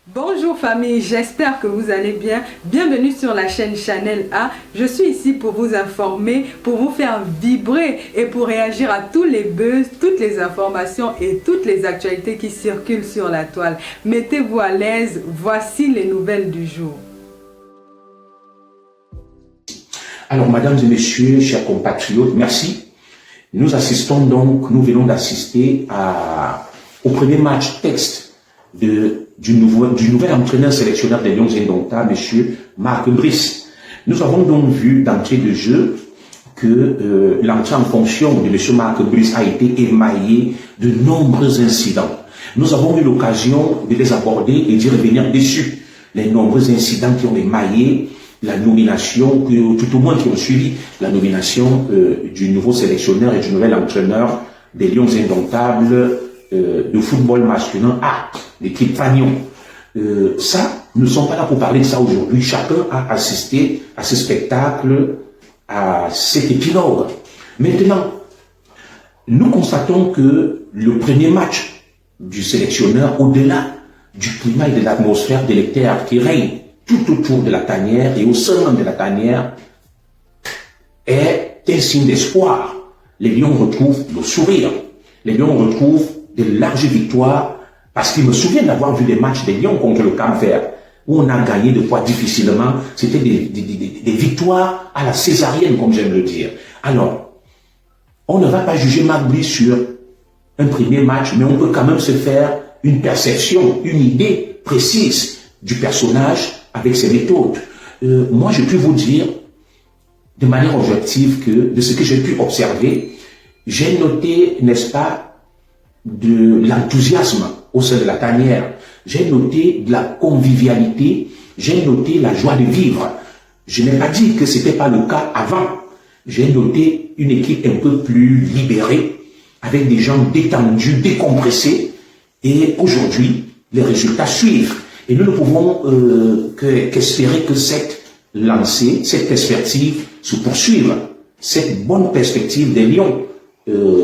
Bonjour famille, j'espère que vous allez bien. Bienvenue sur la chaîne Channel A. Je suis ici pour vous informer, pour vous faire vibrer et pour réagir à tous les buzz, toutes les informations et toutes les actualités qui circulent sur la toile. Mettez-vous à l'aise, voici les nouvelles du jour. Alors, mesdames et messieurs, chers compatriotes, merci. Nous venons d'assister au premier match texte du nouvel entraîneur sélectionneur des Lions Indomptables, monsieur Marc Brice. Nous avons donc vu d'entrée de jeu que l'entrée en fonction de monsieur Marc Brice a été émaillée de nombreux incidents. Nous avons eu l'occasion de les aborder et d'y revenir dessus. Les nombreux incidents qui ont émaillé la nomination, tout au moins qui ont suivi la nomination du nouveau sélectionneur et du nouvel entraîneur des Lions Indomptables de football masculin A, l'équipe Fagnon. Ça, nous ne sommes pas là pour parler de ça aujourd'hui. Chacun a assisté à ce spectacle, à cet épilogue. Maintenant, nous constatons que le premier match du sélectionneur, au-delà du climat et de l'atmosphère délétère qui règne tout autour de la tanière et au sein de la tanière, est un signe d'espoir. Les Lions retrouvent le sourire. Les Lions retrouvent de larges victoires, parce qu'il me souvient d'avoir vu des matchs des Lions contre le Cap-Vert, où on a gagné de fois difficilement. C'était des victoires à la césarienne, comme j'aime le dire. Alors, on ne va pas juger Marc Brice sur un premier match, mais on peut quand même se faire une perception, une idée précise du personnage avec ses méthodes. Moi, je peux vous dire, de manière objective, que de ce que j'ai pu observer, j'ai noté, n'est-ce pas, de l'enthousiasme au sein de la tanière. J'ai noté de la convivialité, j'ai noté la joie de vivre. Je n'ai pas dit que ce n'était pas le cas avant. J'ai noté une équipe un peu plus libérée, avec des gens détendus, décompressés, et aujourd'hui, les résultats suivent. Et nous ne pouvons qu'espérer que cette lancée, cette perspective se poursuive. Cette bonne perspective des Lions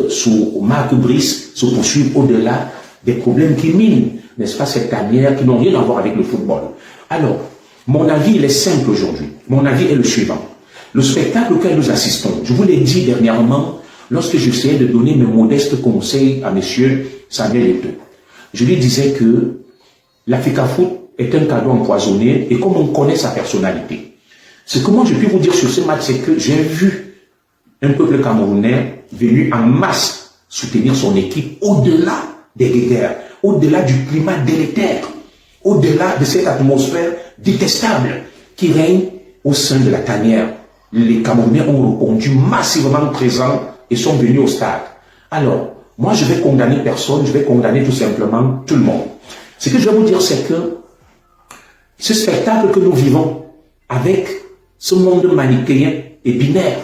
sous Marc Brice se poursuit au-delà des problèmes qui minent, n'est-ce pas, cette tanière, qui n'ont rien à voir avec le football. Alors, mon avis, il est simple aujourd'hui. Mon avis est le suivant. Le spectacle auquel nous assistons, je vous l'ai dit dernièrement, lorsque j'essayais de donner mes modestes conseils à monsieur Samuel Eto'o. Je lui disais que l'Africa Foot est un cadeau empoisonné et comme on connaît sa personnalité. Ce que moi je peux vous dire sur ce match, c'est que j'ai vu un peuple camerounais venu en masse soutenir son équipe au-delà des guerres, au-delà du climat délétère, au-delà de cette atmosphère détestable qui règne au sein de la tanière. Les Camerounais ont répondu massivement présents et sont venus au stade. Alors, moi je vais condamner personne, je vais condamner tout simplement tout le monde. Ce que je vais vous dire, c'est que ce spectacle que nous vivons avec ce monde manichéen et binaire,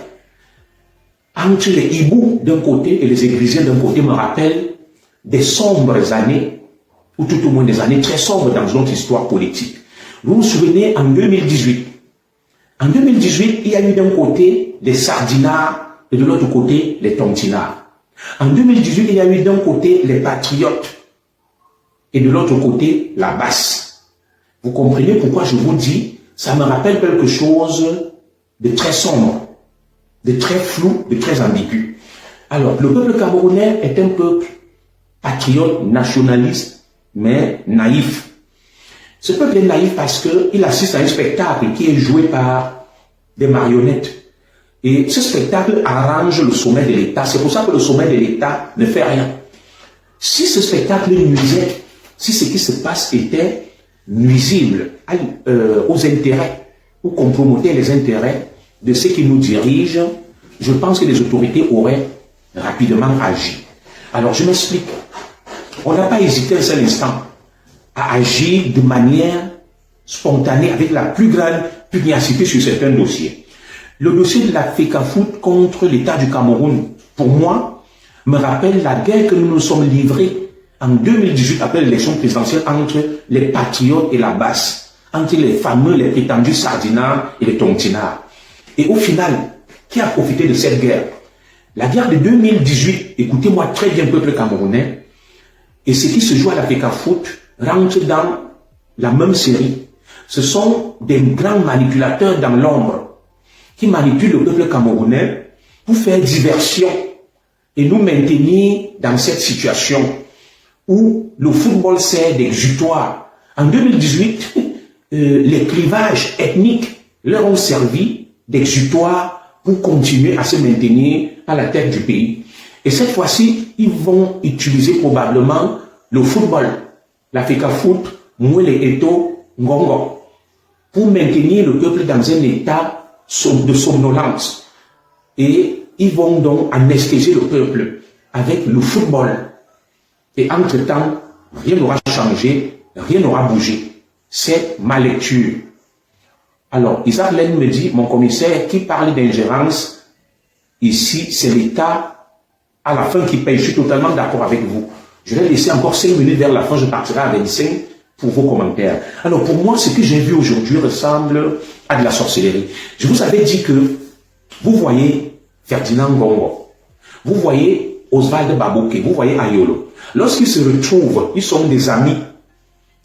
entre les hiboux d'un côté et les églisiens d'un côté, me rappelle des sombres années, ou tout au moins des années très sombres dans notre histoire politique. Vous vous souvenez, en 2018, il y a eu d'un côté les sardinards et de l'autre côté les tontinards. En 2018, il y a eu d'un côté les patriotes et de l'autre côté la basse. Vous comprenez pourquoi je vous dis, ça me rappelle quelque chose de très sombre, de très flou, de très ambigu. Alors, le peuple camerounais est un peuple patriote, nationaliste, mais naïf. Ce peuple est naïf parce qu'il assiste à un spectacle qui est joué par des marionnettes. Et ce spectacle arrange le sommet de l'État. C'est pour ça que le sommet de l'État ne fait rien. Si ce spectacle nuisait, si ce qui se passe était nuisible aux intérêts ou compromettait les intérêts de ceux qui nous dirigent, je pense que les autorités auraient rapidement agi. Alors je m'explique. On n'a pas hésité un seul instant à agir de manière spontanée avec la plus grande pugnacité sur certains dossiers. Le dossier de l'Africa Foot contre l'État du Cameroun, pour moi, me rappelle la guerre que nous nous sommes livrés en 2018 après l'élection présidentielle entre les patriotes et la basse, entre les fameux, les prétendus sardinards et les tontinards. Et au final, qui a profité de cette guerre? La guerre de 2018, écoutez-moi très bien, peuple camerounais, et ce qui se joue à l'Africa Foot rentre dans la même série. Ce sont des grands manipulateurs dans l'ombre qui manipulent le peuple camerounais pour faire diversion et nous maintenir dans cette situation où le football sert d'exutoire. En 2018, les clivages ethniques leur ont servi d'exutoire pour continuer à se maintenir à la tête du pays. Et cette fois-ci, ils vont utiliser probablement le football, l'Africa Foot, Mouele Eto, Ngongo, pour maintenir le peuple dans un état de somnolence. Et ils vont donc anesthésier le peuple avec le football. Et entre-temps, rien n'aura changé, rien n'aura bougé. C'est ma lecture. Alors, Isaac Len me dit, mon commissaire, qui parle d'ingérence, ici, c'est l'État à la fin qui paye. Je suis totalement d'accord avec vous. Je vais laisser encore 5 minutes vers la fin, je partirai à 25 pour vos commentaires. Alors, pour moi, ce que j'ai vu aujourd'hui ressemble à de la sorcellerie. Je vous avais dit que vous voyez Ferdinand Ngongo, vous voyez Oswald Babouke, vous voyez Ayolo. Lorsqu'ils se retrouvent, ils sont des amis,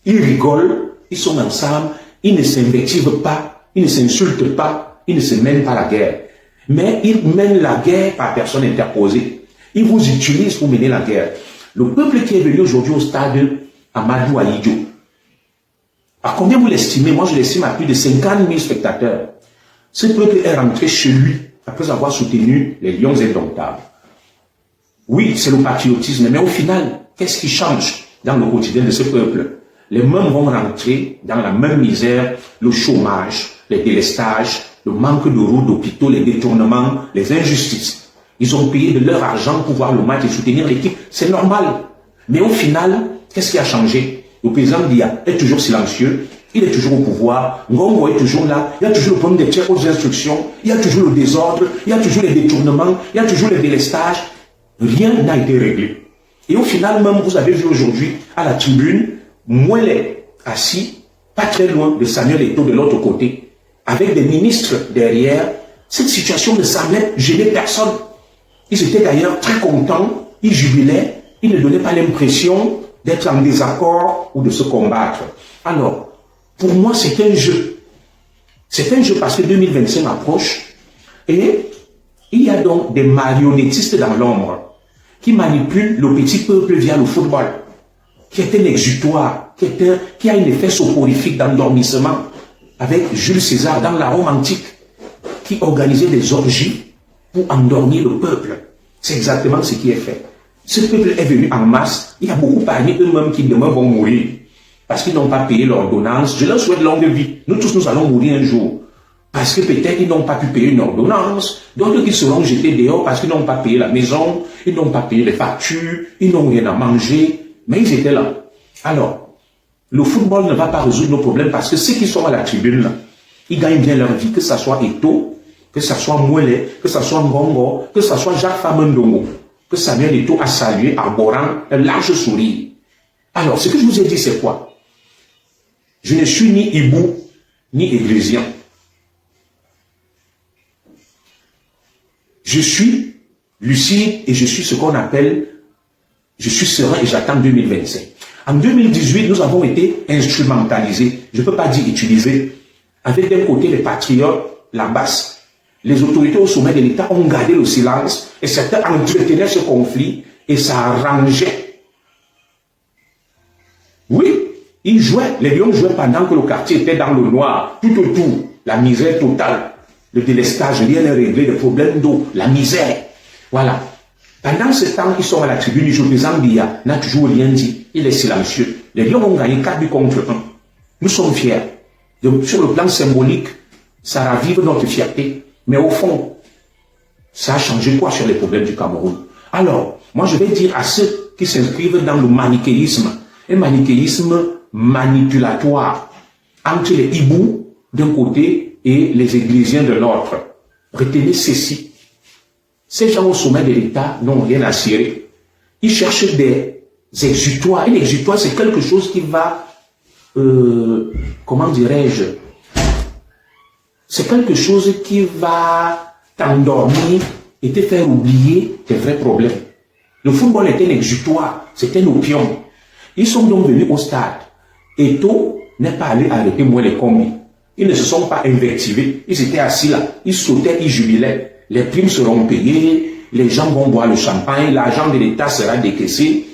ils rigolent, ils sont ensemble, ils ne s'invectivent pas, ils ne s'insultent pas, ils ne se mènent pas la guerre. Mais ils mènent la guerre par personne interposée. Ils vous utilisent pour mener la guerre. Le peuple qui est venu aujourd'hui au stade Amadou Ahidjo, à combien vous l'estimez? Moi, je l'estime à plus de 50 000 spectateurs. Ce peuple est rentré chez lui après avoir soutenu les Lions indomptables. Oui, c'est le patriotisme, mais au final, qu'est-ce qui change dans le quotidien de ce peuple? Les mêmes vont rentrer dans la même misère, le chômage, les délestages, le manque de routes, d'hôpitaux, les détournements, les injustices. Ils ont payé de leur argent pour voir le match et soutenir l'équipe. C'est normal. Mais au final, qu'est-ce qui a changé? Le président Dia est toujours silencieux. Il est toujours au pouvoir. Ngongo est toujours là. Il y a toujours le problème des tiers aux instructions. Il y a toujours le désordre. Il y a toujours les détournements. Il y a toujours les délestages. Rien n'a été réglé. Et au final, même, vous avez vu aujourd'hui, à la tribune, Mouele assis, pas très loin de Samuel Eto'o de l'autre côté, avec des ministres derrière. Cette situation ne semblait gêner personne. Ils étaient d'ailleurs très contents, ils jubilaient, ils ne donnaient pas l'impression d'être en désaccord ou de se combattre. Alors, pour moi, c'est un jeu. C'est un jeu parce que 2025 approche et il y a donc des marionnettistes dans l'ombre qui manipulent le petit peuple via le football, qui est un exutoire, qui a un effet soporifique d'endormissement, avec Jules César dans la Rome antique, qui organisait des orgies pour endormir le peuple. C'est exactement ce qui est fait. Ce peuple est venu en masse. Il y a beaucoup parmi eux-mêmes qui demain vont mourir parce qu'ils n'ont pas payé l'ordonnance. Je leur souhaite longue vie. Nous tous, nous allons mourir un jour. Parce que peut-être ils n'ont pas pu payer une ordonnance. D'autres qui seront jetés dehors parce qu'ils n'ont pas payé la maison. Ils n'ont pas payé les factures. Ils n'ont rien à manger. Mais ils étaient là. Alors, le football ne va pas résoudre nos problèmes parce que ceux qui sont à la tribune, là, ils gagnent bien leur vie, que ce soit Eto'o, que ce soit Mouele, que ce soit Ngongo, que ce soit Jacques Famendongo, que Samuel Eto'o a salué arborant un large sourire. Alors, ce que je vous ai dit, c'est quoi? Je ne suis ni hibou, ni églésien. Je suis lucide et je suis ce qu'on appelle, je suis serein et j'attends 2025. En 2018, nous avons été instrumentalisés, je ne peux pas dire utilisés, avec d'un côté les patriotes, la basse. Les autorités au sommet de l'État ont gardé le silence et certains entretenaient ce conflit et ça arrangeait. Oui, ils jouaient, les Lions jouaient pendant que le quartier était dans le noir, tout autour, la misère totale, le délestage, rien n'est réglé, les problèmes d'eau, la misère. Voilà. Pendant ce temps, ils sont à la tribune, le président Biya n'a toujours rien dit, il est silencieux. Les Lions ont gagné 4 buts contre 1. Nous sommes fiers. Donc, sur le plan symbolique, ça ravive notre fierté. Mais au fond, ça a changé quoi sur les problèmes du Cameroun? Alors, moi je vais dire à ceux qui s'inscrivent dans le manichéisme, un manichéisme manipulatoire entre les hiboux d'un côté et les églisiens de l'autre. Retenez ceci. Ces gens au sommet de l'État n'ont rien à cirer. Ils cherchent des exutoires. Un exutoire, c'est quelque chose qui va, comment dirais-je, c'est quelque chose qui va t'endormir et te faire oublier tes vrais problèmes. Le football est un exutoire, c'est un opium. Ils sont donc venus au stade. Eto'o n'est pas allé arrêter moi les combis. Ils ne se sont pas invectivés. Ils étaient assis là. Ils sautaient, ils jubilaient. Les primes seront payées. Les gens vont boire le champagne. L'argent de l'État sera décaissé.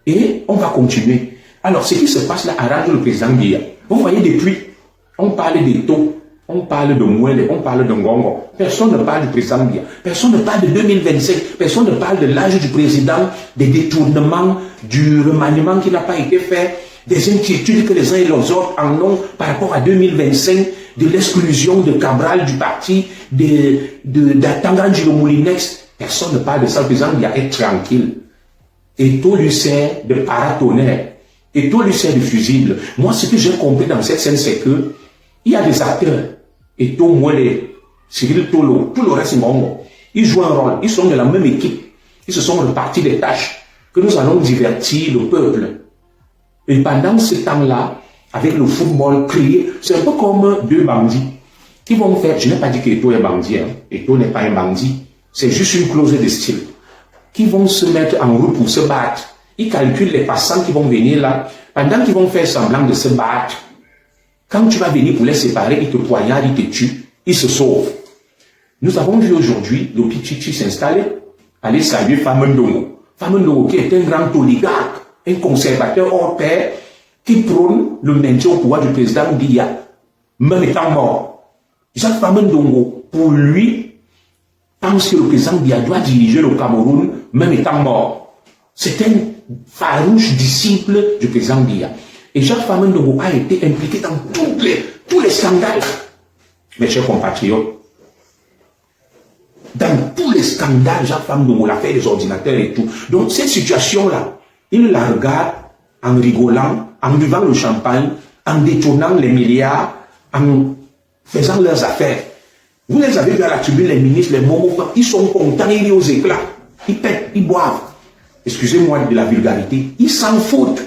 Et on va continuer. Alors, ce qui se passe là arrange le président Biya. Vous voyez, depuis, on parle des taux. On parle de Mouele, on parle de Ngongo. Personne ne parle du président Biya. Personne ne parle de 2025. Personne ne parle de l'âge du président, des détournements, du remaniement qui n'a pas été fait, des inquiétudes que les uns et les autres en ont par rapport à 2025, de l'exclusion de Cabral du parti, d'Atangandjilo Moulinex. Personne ne parle de ça. Le président Biya est tranquille. Et tout lui sert de paratonnerre. Et tout lui sert de fusible. Moi, ce que j'ai compris dans cette scène, c'est que il y a des acteurs. Et tout Mouele, Cyril Tolo, tout le reste, ils jouent un rôle. Ils sont de la même équipe. Ils se sont repartis des tâches que nous allons divertir le peuple. Et pendant ce temps-là, avec le football crié, c'est un peu comme deux bandits qui vont faire. Je n'ai pas dit qu'Eto est bandit. Hein. Eto n'est pas un bandit. C'est juste une clause de style. Qui vont se mettre en route pour se battre. Ils calculent les passants qui vont venir là. Pendant qu'ils vont faire semblant de se battre, quand tu vas venir pour les séparer, ils te poignardent, ils te tuent, ils se sauvent. Nous avons vu aujourd'hui le Pichichi s'installer, aller saluer Famendongo. Famendongo qui est un grand oligarque, un conservateur hors pair, qui prône le maintien au pouvoir du président Biya, même étant mort. Jacques Famendongo, pour lui, pense que le président Biya doit diriger le Cameroun, même étant mort. C'est un farouche disciple du président Biya. Et Jacques Famendongo a été impliqué dans tous les scandales. Mes chers compatriotes, dans tous les scandales, Jacques Famendongo, l'affaire des ordinateurs et tout. Donc cette situation-là, il la regarde en rigolant, en buvant le champagne, en détournant les milliards, en faisant leurs affaires. Vous les avez vu à la tribune, les ministres, les momos, ils sont contents, ils rient aux éclats. Ils pètent, ils boivent. Excusez-moi de la vulgarité, ils s'en foutent.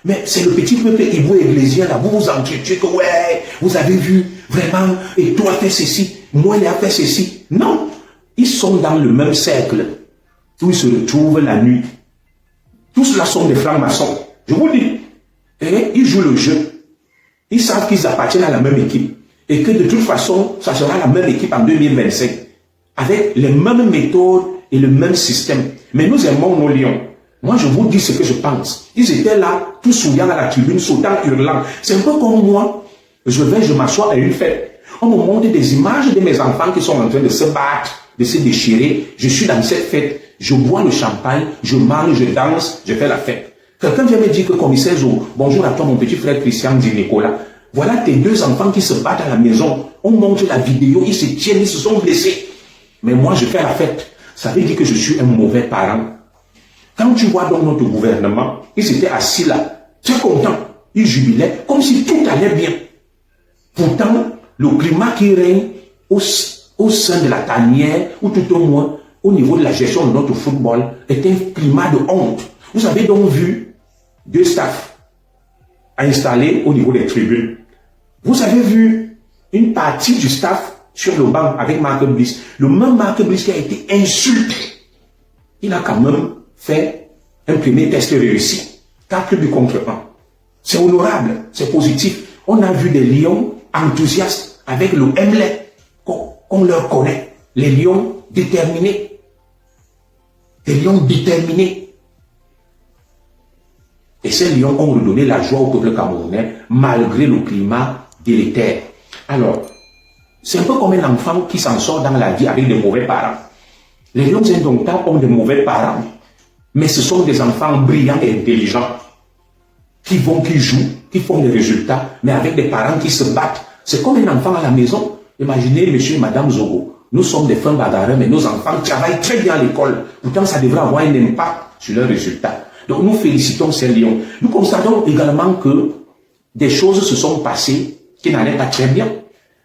Mais c'est le petit peuple Ibo Iglesias là, vous vous entretuez que ouais, vous avez vu, vraiment, et toi fait ceci, moi il a fait ceci. Non, ils sont dans le même cercle où ils se retrouvent la nuit. Tous ceux-là sont des francs-maçons, je vous le dis. Et ils jouent le jeu. Ils savent qu'ils appartiennent à la même équipe. Et que de toute façon, ça sera la même équipe en 2025. Avec les mêmes méthodes et le même système. Mais nous aimons nos lions. Moi, je vous dis ce que je pense. Ils étaient là, tous souriants à la tribune, sautant, hurlant. C'est un peu comme moi. Je m'assois à une fête. On me montre des images de mes enfants qui sont en train de se battre, de se déchirer. Je suis dans cette fête. Je bois le champagne, je mange, je danse, je fais la fête. Quelqu'un vient me dire que commissaire Zo, bonjour à toi mon petit frère Christian, dit Nicolas. Voilà tes deux enfants qui se battent à la maison. On montre la vidéo, ils se tiennent, ils se sont blessés. Mais moi, je fais la fête. Ça veut dire que je suis un mauvais parent. Quand tu vois donc notre gouvernement, ils étaient assis là, très contents, ils jubilaient, comme si tout allait bien. Pourtant, le climat qui règne au sein de la tanière, ou tout au moins au niveau de la gestion de notre football, est un climat de honte. Vous avez donc vu deux staffs installés au niveau des tribunes. Vous avez vu une partie du staff sur le banc avec Marc Bliss. Le même Marc Bliss qui a été insulté. Il a quand même fait un premier test réussi. 4 buts contre 1. C'est honorable, c'est positif. On a vu des lions enthousiastes avec le Mlet qu'on leur connaît. Les lions déterminés. Des lions déterminés. Et ces lions ont redonné la joie au peuple camerounais malgré le climat délétère. Alors, c'est un peu comme un enfant qui s'en sort dans la vie avec des mauvais parents. Les lions indomptables ont des mauvais parents. Mais ce sont des enfants brillants et intelligents qui jouent, qui font des résultats, mais avec des parents qui se battent. C'est comme un enfant à la maison. Imaginez monsieur et madame Zogo. Nous sommes des fins bagarreurs, mais nos enfants travaillent très bien à l'école. Pourtant, ça devrait avoir un impact sur leurs résultats. Donc, nous félicitons ces lions. Nous constatons également que des choses se sont passées qui n'allaient pas très bien,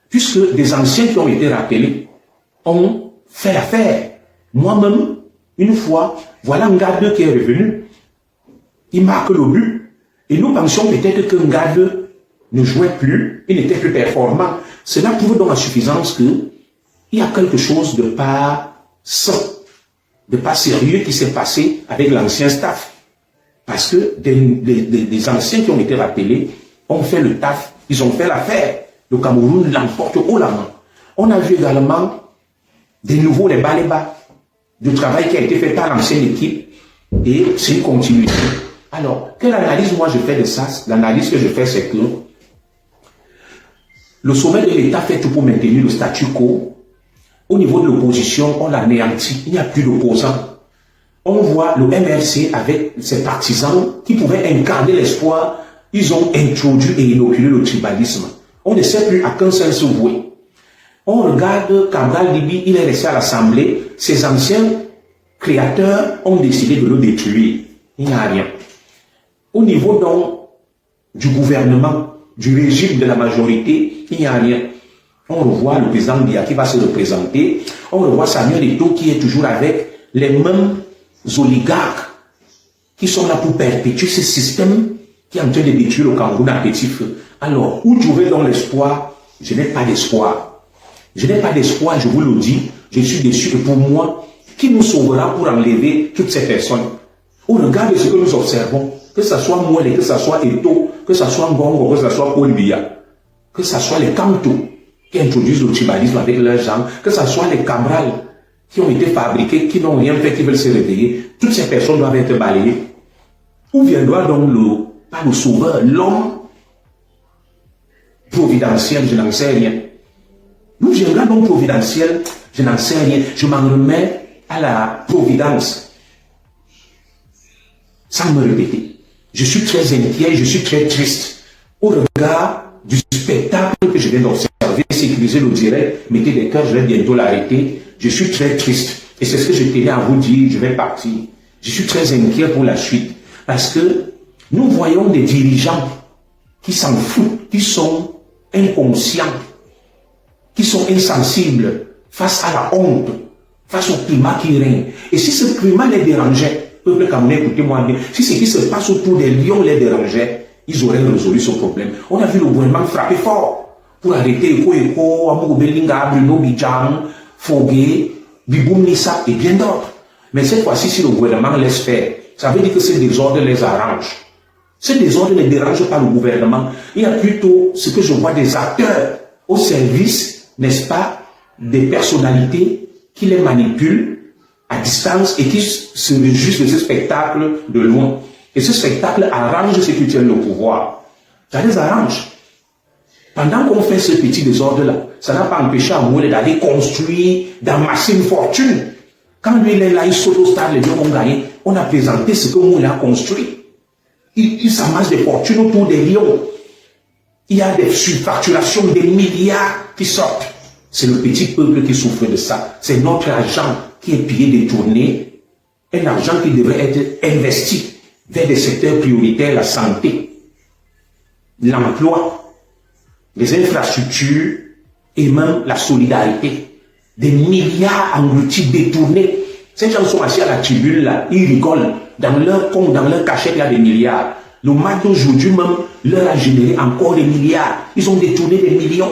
puisque des anciens qui ont été rappelés ont fait l'affaire. Moi-même, une fois, voilà Ngadbe qui est revenu. Il marque le but. Et nous pensions peut-être que Ngadbe ne jouait plus, il n'était plus performant. Cela prouve donc à suffisance qu'il y a quelque chose de pas sain, de pas sérieux qui s'est passé avec l'ancien staff. Parce que des anciens qui ont été rappelés ont fait le taf, ils ont fait l'affaire. Le Cameroun l'emporte haut la main. On a vu également de nouveau les bas du travail qui a été fait par l'ancienne équipe et c'est une continuité. Alors, quelle analyse moi je fais de ça? L'analyse que je fais, c'est que le sommet de l'État fait tout pour maintenir le statu quo. Au niveau de l'opposition, on l'anéantit, il n'y a plus d'opposants. On voit le MRC avec ses partisans qui pouvaient incarner l'espoir, ils ont introduit et inoculé le tribalisme. On ne sait plus à qu'un seul se vouer. On regarde Cabral Libi, il est resté à l'Assemblée, ses anciens créateurs ont décidé de le détruire. Il n'y a rien. Au niveau donc du gouvernement, du régime de la majorité, il n'y a rien. On revoit le président Biya qui va se représenter, on revoit Samuel Eto'o qui est toujours avec les mêmes oligarques qui sont là pour perpétuer ce système qui est en train de détruire le Cameroun à petit feu. Alors, où trouver donc l'espoir? Je n'ai pas d'espoir. Je n'ai pas d'espoir, je vous le dis, je suis déçu. Et pour moi, qui nous sauvera pour enlever toutes ces personnes? Au regard de ce que nous observons, que ce soit Mouele, que ce soit Eto'o, que ce soit Ngongo, que ce soit Paul Biya, que ce soit les Kanto qui introduisent le tribalisme avec leurs gens, que ce soit les Cabral qui ont été fabriqués, qui n'ont rien fait, qui veulent se réveiller, toutes ces personnes doivent être balayées. Où viendra donc pas le sauveur, l'homme providentiel? Je n'en sais rien. D'où viendra donc providentiel? Je n'en sais rien. Je m'en remets à la providence. Sans me répéter. Je suis très inquiet, je suis très triste. Au regard du spectacle que je viens d'observer, sécuriser le direct, mettez des cœurs, je vais bientôt l'arrêter. Je suis très triste. Et c'est ce que je tenais à vous dire, je vais partir. Je suis très inquiet pour la suite. Parce que nous voyons des dirigeants qui s'en foutent, qui sont inconscients, qui sont insensibles face à la honte, face au climat qui règne. Et si ce climat les dérangeait, peuple camerounais, écoutez-moi bien, si ce qui se passe autour des lions les dérangeait, ils auraient résolu ce problème. On a vu le gouvernement frapper fort pour arrêter Eko, Amour Belinga, Bruno Bidjang, Fogué, Biboum Nissa et bien d'autres. Mais cette fois-ci, si le gouvernement laisse faire, ça veut dire que ce désordre les arrange. Ce désordre ne dérange pas le gouvernement. Il y a plutôt ce que je vois des acteurs au service, n'est-ce pas, des personnalités qui les manipulent à distance et qui se réjouissent de ce spectacle de loin. Et ce spectacle arrange ceux qui tiennent le pouvoir. Ça les arrange. Pendant qu'on fait ce petit désordre-là, ça n'a pas empêché à Mouele d'aller construire, d'amasser une fortune. Quand lui, il est là, il saute au stade, les gens ont gagné. On a présenté ce que Mouele a construit. Il s'amasse des fortunes autour des lions. Il y a des surfacturations, des milliards qui sortent. C'est le petit peuple qui souffre de ça. C'est notre argent qui est pillé, détourné. Un argent qui devrait être investi vers des secteurs prioritaires, la santé, l'emploi, les infrastructures et même la solidarité. Des milliards engloutis, détournés. Ces gens sont assis à la tribune là, ils rigolent. Dans leur compte, dans leur cachette, il y a des milliards. Le match d'aujourd'hui même leur a généré encore des milliards. Ils ont détourné des millions.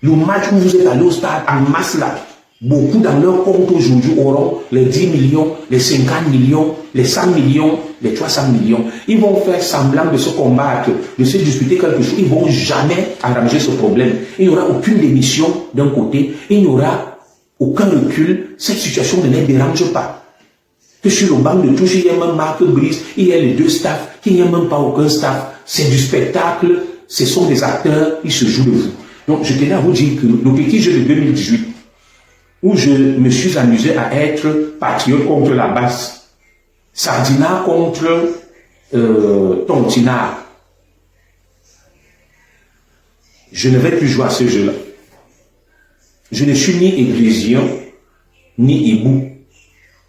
Le match où vous êtes allé au stade en masse là, beaucoup dans leur compte aujourd'hui auront les 10 millions, les 50 millions, les 100 millions, les 300 millions. Ils vont faire semblant de se combattre, de se disputer quelque chose. Ils ne vont jamais arranger ce problème. Il n'y aura aucune démission d'un côté. Il n'y aura aucun recul. Cette situation ne les dérange pas. Que sur le banc de touche, il y a même Marc Brice, il y a les deux staffs, qu'il n'y a même pas aucun staff. C'est du spectacle, ce sont des acteurs, ils se jouent de vous. Donc je tenais à vous dire que le petit jeu de 2018, où je me suis amusé à être patriote contre la basse, Sardina contre Tontina, je ne vais plus jouer à ce jeu-là. Je ne suis ni églésien, ni hibou.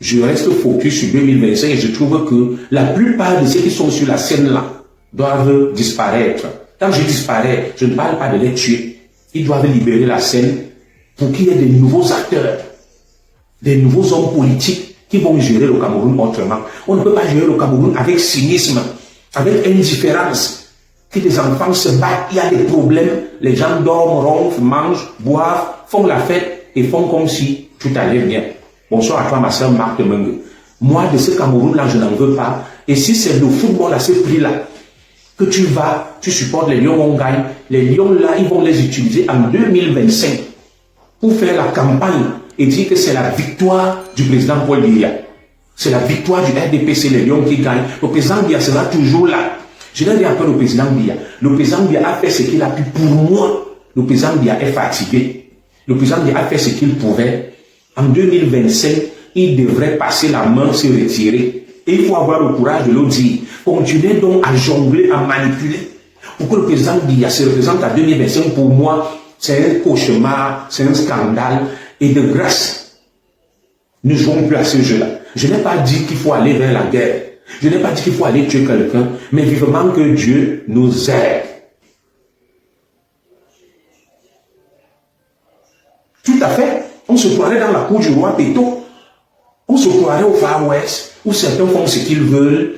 Je reste focus sur 2025 et je trouve que la plupart de ceux qui sont sur la scène là doivent disparaître. Quand je disparais, je ne parle pas de les tuer. Ils doivent libérer la scène pour qu'il y ait de nouveaux acteurs, des nouveaux hommes politiques qui vont gérer le Cameroun autrement. On ne peut pas gérer le Cameroun avec cynisme, avec indifférence. Que les enfants se battent, il y a des problèmes, les gens dorment, ronflent, mangent, boivent, font la fête et font comme si tout allait bien. Bonsoir à toi, ma soeur Marthe Mengue. Moi, de ce Cameroun-là, je n'en veux pas. Et si c'est le football à ce prix-là, que tu vas tu supportes les Lions, on gagne. Les Lions là, ils vont les utiliser en 2025 pour faire la campagne et dire que c'est la victoire du président Paul Biya. C'est la victoire du RDP, c'est les Lions qui gagnent. Le président Biya sera toujours là. Je l'ai dit un peu au président Biya. Le président Biya a fait ce qu'il a pu. Pour moi, le président Biya est fatigué. Le président Biya a fait ce qu'il pouvait. En 2025, il devrait passer la main, se retirer. Et il faut avoir le courage de le dire. Continuez donc à jongler, à manipuler. Pour que le président Biya se représente à 2025, pour moi, c'est un cauchemar, c'est un scandale. Et de grâce, ne jouons plus à ce jeu-là. Je n'ai pas dit qu'il faut aller vers la guerre. Je n'ai pas dit qu'il faut aller tuer quelqu'un, mais vivement que Dieu nous aide. Tout à fait. On se croirait dans la cour du roi Péto. On se croirait au Far West, où certains font ce qu'ils veulent.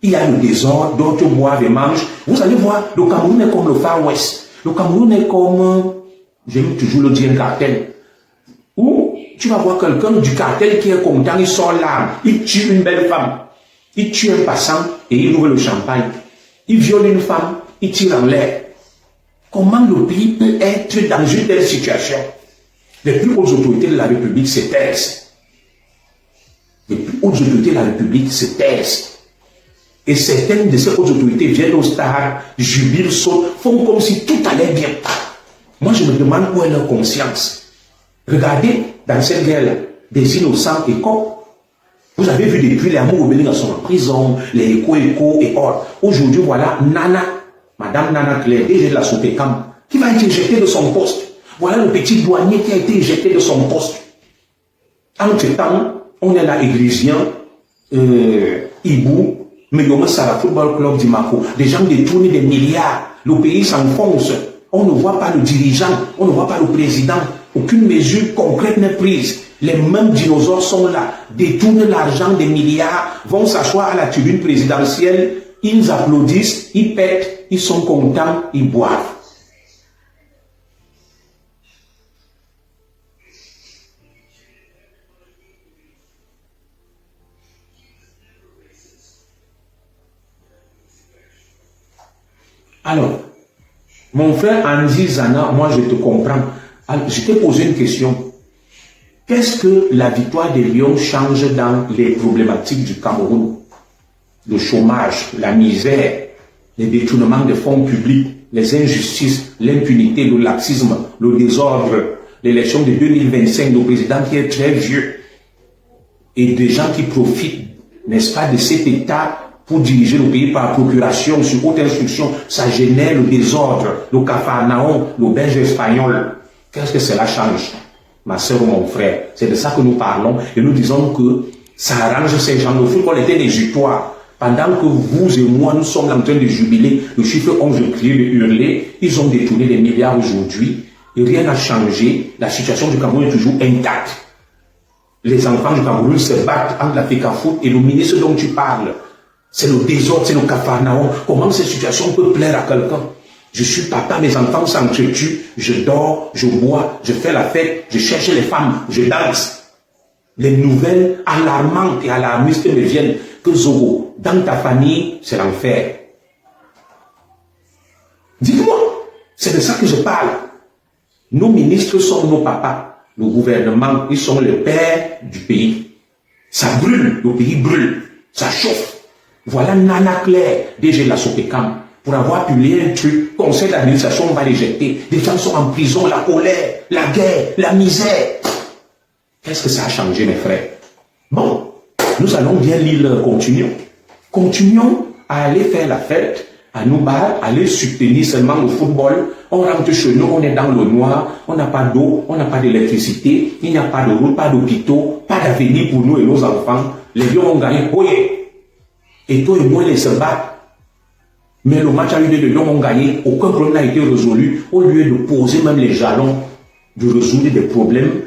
Il y a le désordre, d'autres boivent et mangent. Vous allez voir, le Cameroun est comme le Far West. Le Cameroun est comme, j'aime toujours le dire, un cartel. Où tu vas voir quelqu'un du cartel qui est content, il sort l'arme, il tue une belle femme. Il tue un passant et il ouvre le champagne. Il viole une femme, il tire en l'air. Comment le pays peut être dans une telle situation? Les plus hautes autorités de la République se taisent. Les plus hautes autorités de la République se taisent. Et certaines de ces hautes autorités viennent au stade, jubilent, sautent, font comme si tout allait bien. Moi, je me demande où est leur conscience. Regardez, dans cette guerre-là, des innocents et corps. Vous avez vu depuis les Amour sont en prison, les échos et autres. Aujourd'hui, voilà Nana, Madame Nana Claire, DG de la Sopecam, qui va être éjectée de son poste. Voilà le petit douanier qui a été éjecté de son poste. Entre-temps, on est là, Églésien, Ibou, Megoma Sara Football Club d'Imako. Des gens détournent des milliards. Le pays s'enfonce. On ne voit pas le dirigeant, on ne voit pas le président. Aucune mesure concrète n'est prise. Les mêmes dinosaures sont là, détournent l'argent des milliards, vont s'asseoir à la tribune présidentielle, ils applaudissent, ils pètent, ils sont contents, ils boivent. Alors, mon frère Andy Zana, moi je te comprends. Je t'ai posé une question. Qu'est-ce que la victoire des Lions change dans les problématiques du Cameroun? Le chômage, la misère, les détournements de fonds publics, les injustices, l'impunité, le laxisme, le désordre, l'élection de 2025, le président qui est très vieux, et des gens qui profitent, n'est-ce pas, de cet État pour diriger le pays par procuration, sur haute instruction. Ça génère le désordre, le capharnaüm, l'auberge espagnole. Qu'est-ce que cela change? Ma soeur ou mon frère, c'est de ça que nous parlons et nous disons que ça arrange ces gens. Le football était déjutoire. Pendant que vous et moi, nous sommes en train de jubiler, le chiffre 11 de crier, de hurler, ils ont détourné des milliards aujourd'hui et rien n'a changé. La situation du Cameroun est toujours intacte. Les enfants du Cameroun se battent entre la FECAFOOT et le ministre dont tu parles. C'est le désordre, c'est le capharnaüm. Comment cette situation peut plaire à quelqu'un? Je suis papa, mes enfants s'entretuent, je dors, je bois, je fais la fête, je cherche les femmes, je danse. Les nouvelles alarmantes et alarmistes me viennent que Zogo, dans ta famille, c'est l'enfer. Dites-moi, c'est de ça que je parle. Nos ministres sont nos papas. Le gouvernement, ils sont les pères du pays. Ça brûle, le pays brûle, ça chauffe. Voilà Nana Claire, DG de la Sopecam. Pour avoir publié un truc, conseil d'administration va l'éjecter. Des gens sont en prison, la colère, la guerre, la misère. Qu'est-ce que ça a changé, mes frères? Bon, nous allons bien lire, continuons. Continuons à aller faire la fête, à nous battre, à aller soutenir seulement le football. On rentre chez nous, on est dans le noir, on n'a pas d'eau, on n'a pas d'électricité, il n'y a pas de route, pas d'hôpitaux, pas d'avenir pour nous et nos enfants. Les Lions ont gagné, oui. Et toi et moi, les se battent. Mais le match a eu lieu, les Lions ont gagné, aucun problème n'a été résolu, au lieu de poser même les jalons, de résoudre des problèmes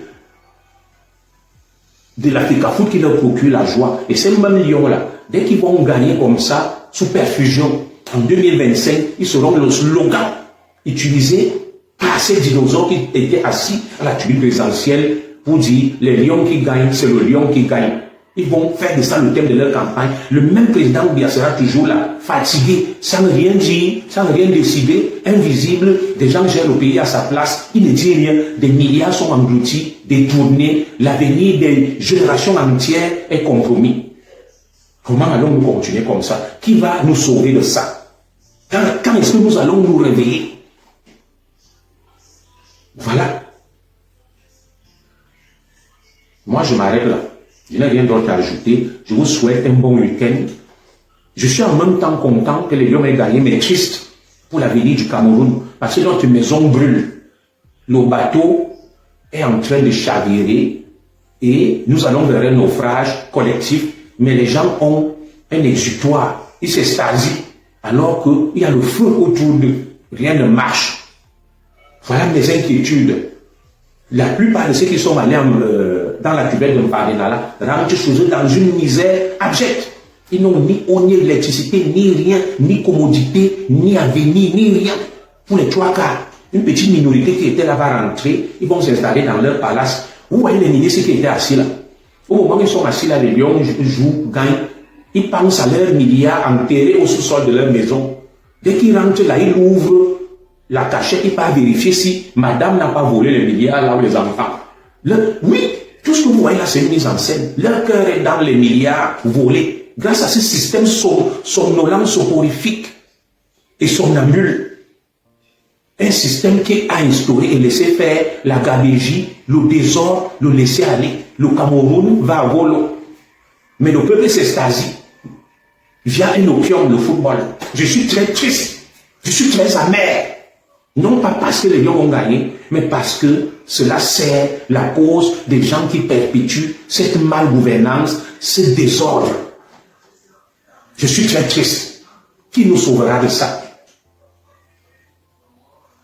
de la FECAFOOT qui leur procure la joie. Et ces mêmes Lions-là, dès qu'ils vont gagner comme ça, sous perfusion, en 2025, ils seront le slogan utilisé par ces dinosaures qui étaient assis à la tribune présidentielle pour dire les Lions qui gagnent, c'est le Lion qui gagne. Ils vont faire de ça le thème de leur campagne. Le même président Biya sera toujours là, fatigué, sans rien dire, sans rien décider, invisible. Des gens gèrent le pays à sa place. Il ne dit rien. Des milliards sont engloutis, détournés. L'avenir des générations entières est compromis. Comment allons-nous continuer comme ça? Qui va nous sauver de ça? Quand est-ce que nous allons nous réveiller? Voilà. Moi, je m'arrête là. Je n'ai rien d'autre à ajouter. Je vous souhaite un bon week-end. Je suis en même temps content que les Lions aient gagné, mais triste pour l'avenir du Cameroun. Parce que notre maison brûle. Le bateau est en train de chavirer et nous allons vers un naufrage collectif. Mais les gens ont un exutoire. Ils s'extasient alors qu'il y a le feu autour d'eux. Rien ne marche. Voilà mes inquiétudes. La plupart de ceux qui sont allés dans la cuvette de Mparenala rentrent chez eux dans une misère abjecte. Ils n'ont ni eau, ni électricité, ni rien, ni commodité, ni avenir, ni rien. Pour les trois quarts, une petite minorité qui était là va rentrer, ils vont s'installer dans leur palace. Vous voyez les ministres qui étaient assis là. Au moment où ils sont assis là, les lions jouent, gagnent. Ils pensent à leurs milliards enterrés au sous-sol de leur maison. Dès qu'ils rentrent là, ils ouvrent la cachette, ils peuvent vérifier si madame n'a pas volé les milliards là où les enfants. Oui, tout ce que vous voyez là, c'est une mise en scène. Leur cœur est dans les milliards volés. Grâce à ce système somnolent, soporifique et somnambule. Un système qui a instauré et laissé faire la gabégie, le désordre, le laisser aller. Le Cameroun va à volo. Mais le peuple s'extasie via un opium, le football. Je suis très triste. Je suis très amer. Non pas parce que les Lions ont gagné, mais parce que cela sert la cause des gens qui perpétuent cette malgouvernance, ce désordre. Je suis très triste. Qui nous sauvera de ça?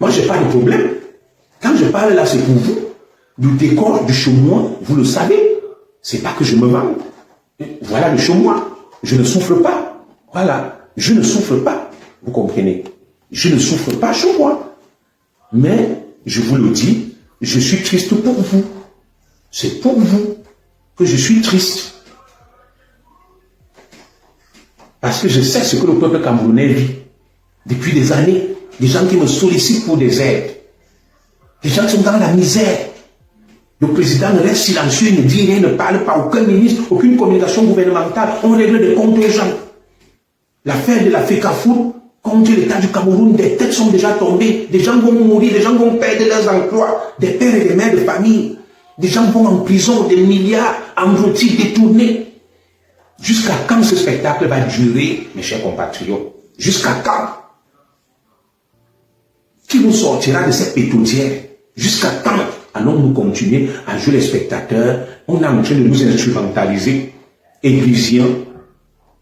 Moi, je n'ai pas de problème. Quand je parle là, c'est pour vous. Du décor du chômeur, vous le savez. C'est pas que je me vante. Voilà le chômeur. Je ne souffre pas. Voilà. Je ne souffre pas. Vous comprenez? Je ne souffre pas chez moi. Mais, je vous le dis, je suis triste pour vous. C'est pour vous que je suis triste. Parce que je sais ce que le peuple camerounais vit depuis des années. Des gens qui me sollicitent pour des aides. Des gens qui sont dans la misère. Le président reste silencieux, il ne dit rien, ne parle pas, aucun ministre, aucune communication gouvernementale. On règle des comptes aux gens. L'affaire de la FECAFOOT contre l'État du Cameroun, des têtes sont déjà tombées. Des gens vont mourir, des gens vont perdre leurs emplois. Des pères et des mères de famille. Des gens vont en prison, des milliards engloutis, détournés. Jusqu'à quand ce spectacle va durer, mes chers compatriotes? Jusqu'à quand? Qui nous sortira de cette pétaudière? Jusqu'à quand allons-nous continuer à jouer les spectateurs? On est en train de nous instrumentaliser. Églisiens,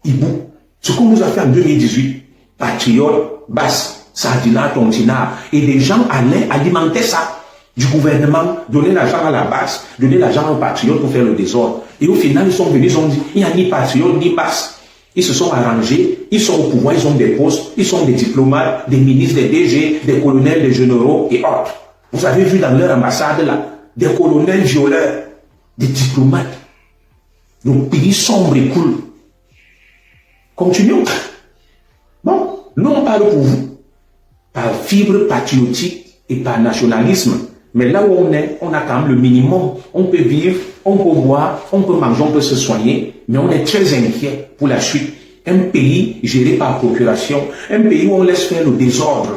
hibou. Ce qu'on nous a fait en 2018, patriotes, basse, sardinat, tontinat, et des gens allaient alimenter ça. Du gouvernement, donner l'argent à la base, donner l'argent aux patriotes pour faire le désordre. Et au final, ils sont venus, ils ont dit, il n'y a ni patriote, ni basse. Ils se sont arrangés, ils sont au pouvoir, ils ont des postes, ils sont des diplomates, des ministres, des DG, des colonels, des généraux et autres. Vous avez vu dans leur ambassade là, des colonels violeurs, des diplomates. Le pays sombre et cool. Continuons. Bon, nous on parle pour vous, par fibre patriotique et par nationalisme. Mais là où on est, on a quand même le minimum. On peut vivre, on peut boire, on peut manger, on peut se soigner, mais on est très inquiet pour la suite. Un pays géré par procuration, un pays où on laisse faire le désordre,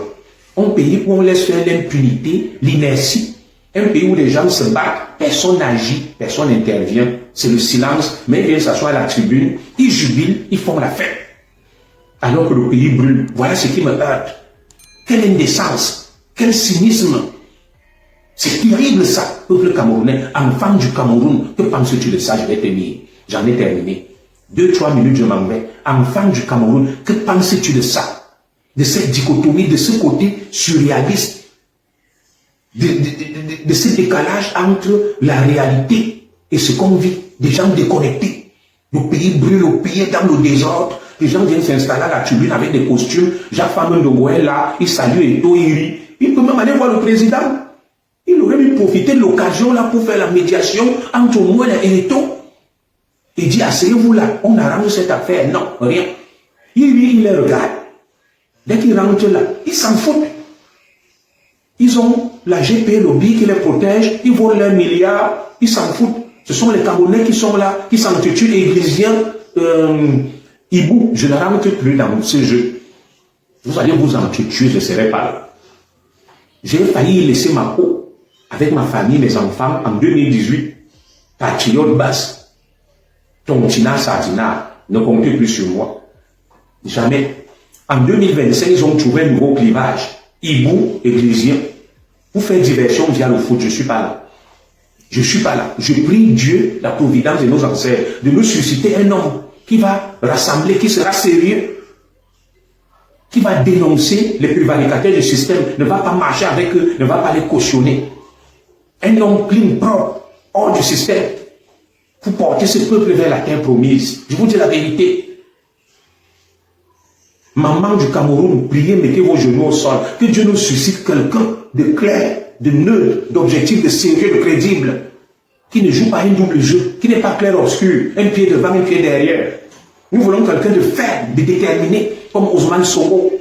un pays où on laisse faire l'impunité, l'inertie, un pays où les gens se battent, personne n'agit, personne n'intervient, c'est le silence, mais ils viennent s'asseoir à la tribune, ils jubilent, ils font la fête. Alors que le pays brûle. Voilà ce qui me heurte. Quelle indécence, quel cynisme. C'est terrible ça, peuple camerounais, enfant du Cameroun. Que penses-tu de ça? Je vais terminer. J'en ai terminé. 2-3 minutes, je m'en vais. Enfant du Cameroun, que penses-tu de ça? De cette dichotomie, de ce côté surréaliste, de ce décalage entre la réalité et ce qu'on vit. Des gens déconnectés. Le pays brûle, le pays est dans le désordre. Les gens viennent s'installer à la tribune avec des costumes. Jacques Fameux de Goël là, il salue Eto, il rit. Il peut même aller voir le président. Il aurait pu profiter de l'occasion là pour faire la médiation entre Moël et Eto. Il dit, asseyez-vous là, on arrange cette affaire. Non, rien. Il les regarde. Dès qu'ils rentrent là, ils s'en foutent. Ils ont la GP Lobby qui les protège, ils volent leurs milliards, ils s'en foutent. Ce sont les Camerounais qui sont là, qui s'entretuent, les Iglesiens, Ibou. Je ne rentre plus dans ce jeu. Vous allez vous entretuer, je ne serai pas là. J'ai failli laisser ma peau avec ma famille, mes enfants, en 2018. Patriote basse. Tontina, Sardina, ne comptez plus sur moi. Jamais. En 2025, ils ont trouvé un nouveau clivage. Ibou, Iglesien. Vous faites diversion via le foot, je ne suis pas là. Je ne suis pas là. Je prie Dieu, la providence de nos ancêtres, de nous susciter un homme qui va rassembler, qui sera sérieux, qui va dénoncer les prévaricateurs du système, ne va pas marcher avec eux, ne va pas les cautionner. Un homme clean, propre, hors du système, pour porter ce peuple vers la terre promise. Je vous dis la vérité. Maman du Cameroun, priez, mettez vos genoux au sol. Que Dieu nous suscite quelqu'un de clair, de neutre, d'objectif, de sérieux, de crédible, qui ne joue pas un double jeu, qui n'est pas clair-obscur, un pied devant, un pied derrière. Nous voulons quelqu'un de ferme, de déterminé, comme Ousmane Sonko,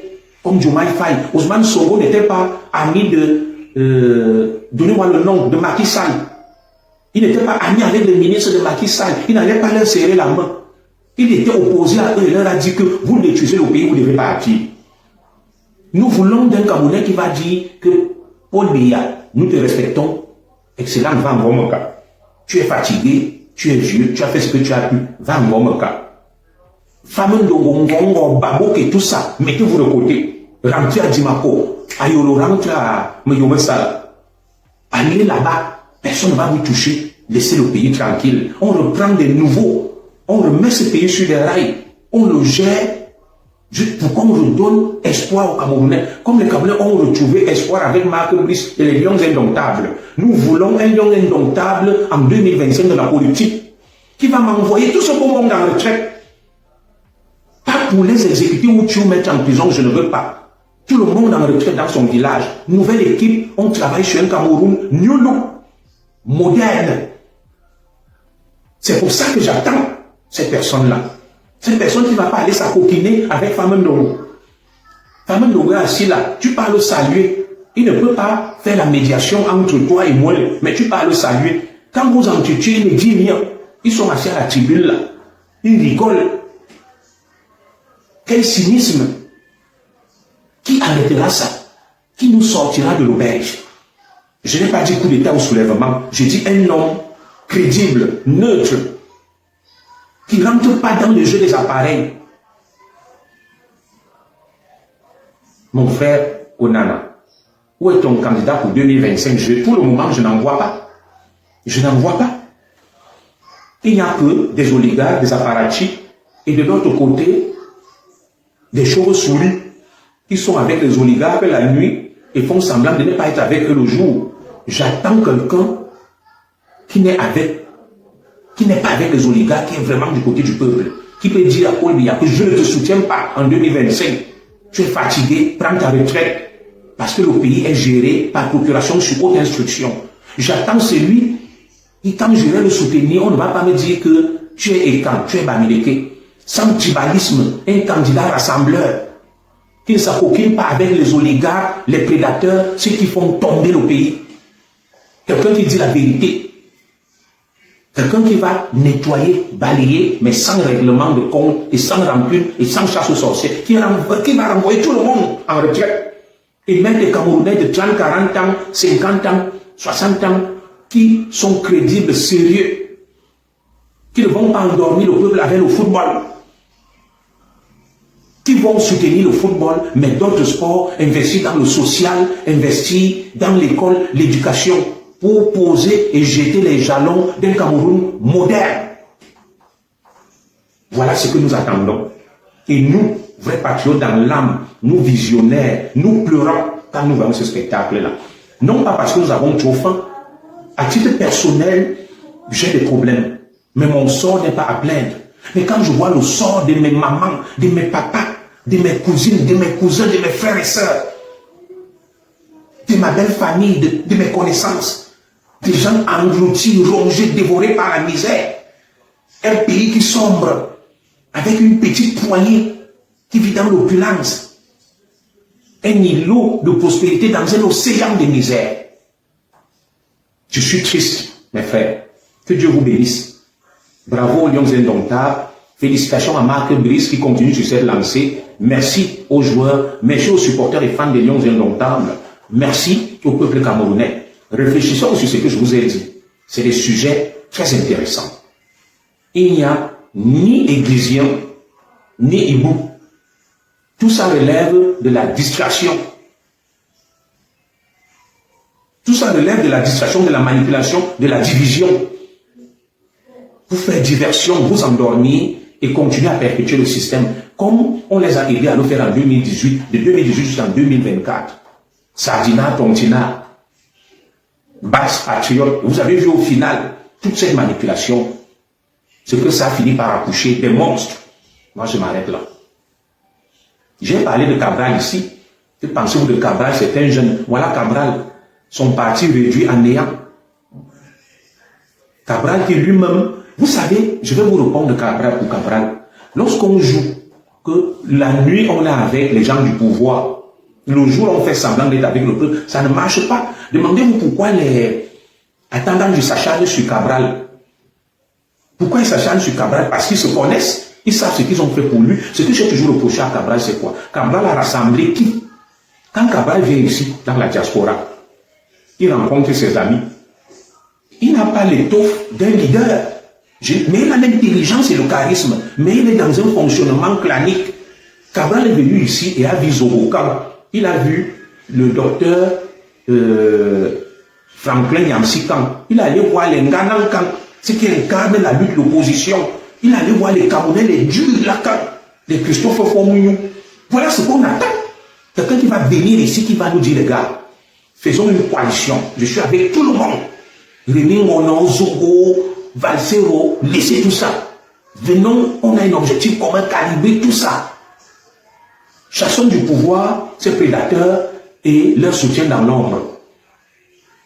comme Diomaye Faye. Ousmane Sonko n'était pas ami de, donnez-moi le nom, de Macky Sall. Il n'était pas ami avec les ministres de Macky Sall. Il n'allait pas leur serrer la main. Il était opposé à eux. Il leur a dit que vous détruisez le pays, vous devez partir. Nous voulons d'un Camerounais qui va dire que Paul Biya, nous te respectons. Excellent, va en Gomoka. Tu es fatigué, tu es vieux, tu as fait ce que tu as pu. Va en Gomoka. Fameux Ndongo, Babok et tout ça, mettez-vous de côté. Rentrez à Dimako. Ayolo, rentrez à Meyomesala. Allez là-bas, personne ne va vous toucher. Laissez le pays tranquille. On reprend des nouveaux. On remet ce pays sur les rails. On le gère pour qu'on redonne espoir aux Camerounais. Comme les Camerounais ont retrouvé espoir avec Marc Brice et les Lions indomptables. Nous voulons un lion indomptable en 2025 de la politique qui va m'envoyer tout ce beau monde en retraite. Pas pour les exécuter ou tu mettre en prison, je ne veux pas. Tout le monde en retraite dans son village. Nouvelle équipe, on travaille sur un Cameroun new look, moderne. C'est pour ça que j'attends cette personne-là. Cette personne qui ne va pas aller s'acoquiner avec Famendongo. Famendongo est assis là, tu parles le saluer. Il ne peut pas faire la médiation entre toi et moi, mais tu parles le saluer. Quand vous entretuez, il ne dit rien. Ils sont assis à la tribune là. Ils rigolent. Quel cynisme. Qui arrêtera ça? Qui nous sortira de l'auberge? Je n'ai pas dit coup d'état ou soulèvement. Je dis un homme crédible, neutre, qui ne rentre pas dans le jeu des appareils. Mon frère Onana, où est ton candidat pour 2025? Pour le moment, je n'en vois pas. Je n'en vois pas. Il n'y a que des oligarques, des apparatchiks, et de l'autre côté, des chauves-souris qui sont avec les oligarques la nuit et font semblant de ne pas être avec eux le jour. J'attends quelqu'un qui n'est pas avec les oligarques, qui est vraiment du côté du peuple, qui peut dire à Paul Biya que je ne te soutiens pas en 2025. Tu es fatigué, prends ta retraite, parce que le pays est géré par procuration sur haute instruction. J'attends celui qui, quand je vais le soutenir, on ne va pas me dire que tu es écan, tu es Bamileke. Sans tribalisme, un candidat rassembleur, qui ne s'acoquine pas avec les oligarques, les prédateurs, ceux qui font tomber le pays. Quelqu'un qui dit la vérité. Quelqu'un qui va nettoyer, balayer, mais sans règlement de compte, et sans rancune, et sans chasse aux sorciers, qui va renvoyer tout le monde en retraite. Et même des Camerounais de 30, 40 ans, 50 ans, 60 ans, qui sont crédibles, sérieux, qui ne vont pas endormir le peuple avec le football, qui vont soutenir le football, mais d'autres sports, investir dans le social, investir dans l'école, l'éducation, pour poser et jeter les jalons d'un Cameroun moderne. Voilà ce que nous attendons. Et nous, vrais patriotes dans l'âme, nous visionnaires, nous pleurons quand nous voyons ce spectacle-là. Non pas parce que nous avons trop faim. À titre personnel, j'ai des problèmes. Mais mon sort n'est pas à plaindre. Mais quand je vois le sort de mes mamans, de mes papas, de mes cousines, de mes cousins, de mes frères et sœurs, de ma belle famille, de mes connaissances, des gens engloutis, rongés, dévorés par la misère, Un pays qui sombre, avec une petite poignée qui vit dans l'opulence. Un îlot de prospérité dans un océan de misère. Je suis triste, mes frères. Que Dieu vous bénisse. Bravo aux Lions indomptables. Félicitations à Marc Brice qui continue sur cette lancée. Merci aux joueurs. Merci aux supporters et fans des Lions indomptables. Merci au peuple camerounais. Réfléchissons sur ce que je vous ai dit. C'est des sujets très intéressants. Il n'y a ni églisiens, ni hibou. Tout ça relève de la distraction. Tout ça relève de la distraction, de la manipulation, de la division. Vous faire diversion, vous endormir et continuer à perpétuer le système comme on les a aidés à le faire en 2018, de 2018 jusqu'en 2024. Sardina, Tontina, Basse Patriote. Vous avez vu au final toute cette manipulation, ce que ça a fini par accoucher des monstres. Moi, je m'arrête là. J'ai parlé de Cabral ici. Que pensez-vous de Cabral? C'est un jeune. Voilà Cabral, son parti réduit à néant. Cabral qui lui-même, vous savez, je vais vous répondre de Cabral pour Cabral. Lorsqu'on joue, que la nuit on est avec les gens du pouvoir, le jour on fait semblant d'être avec le peuple, ça ne marche pas. Demandez-vous pourquoi les attendants s'acharnent sur Cabral. Pourquoi ils s'acharnent sur Cabral? Parce qu'ils se connaissent. Ils savent ce qu'ils ont fait pour lui. Ce que j'ai toujours reproché à Cabral, c'est quoi? Cabral a rassemblé qui? Quand Cabral vient ici, dans la diaspora, il rencontre ses amis. Il n'a pas l'étoffe d'un leader. Mais il a l'intelligence et le charisme. Mais il est dans un fonctionnement clanique. Cabral est venu ici et a vu Zorokan. Il a vu le docteur Franklin Yamsikan. Il est allé voir les Nganankan, ce qui incarne la lutte de l'opposition. Il allait voir les Camerounais, les durs, les Christophe Fomouniou. Voilà ce qu'on attend. Quelqu'un qui va venir ici, qui va nous dire, les gars, faisons une coalition. Je suis avec tout le monde. Rémi Monon, Zogo, Valsero, laissez tout ça. Venons, on a un objectif commun, calibrer tout ça. Chassons du pouvoir ces prédateurs et leur soutien dans l'ombre.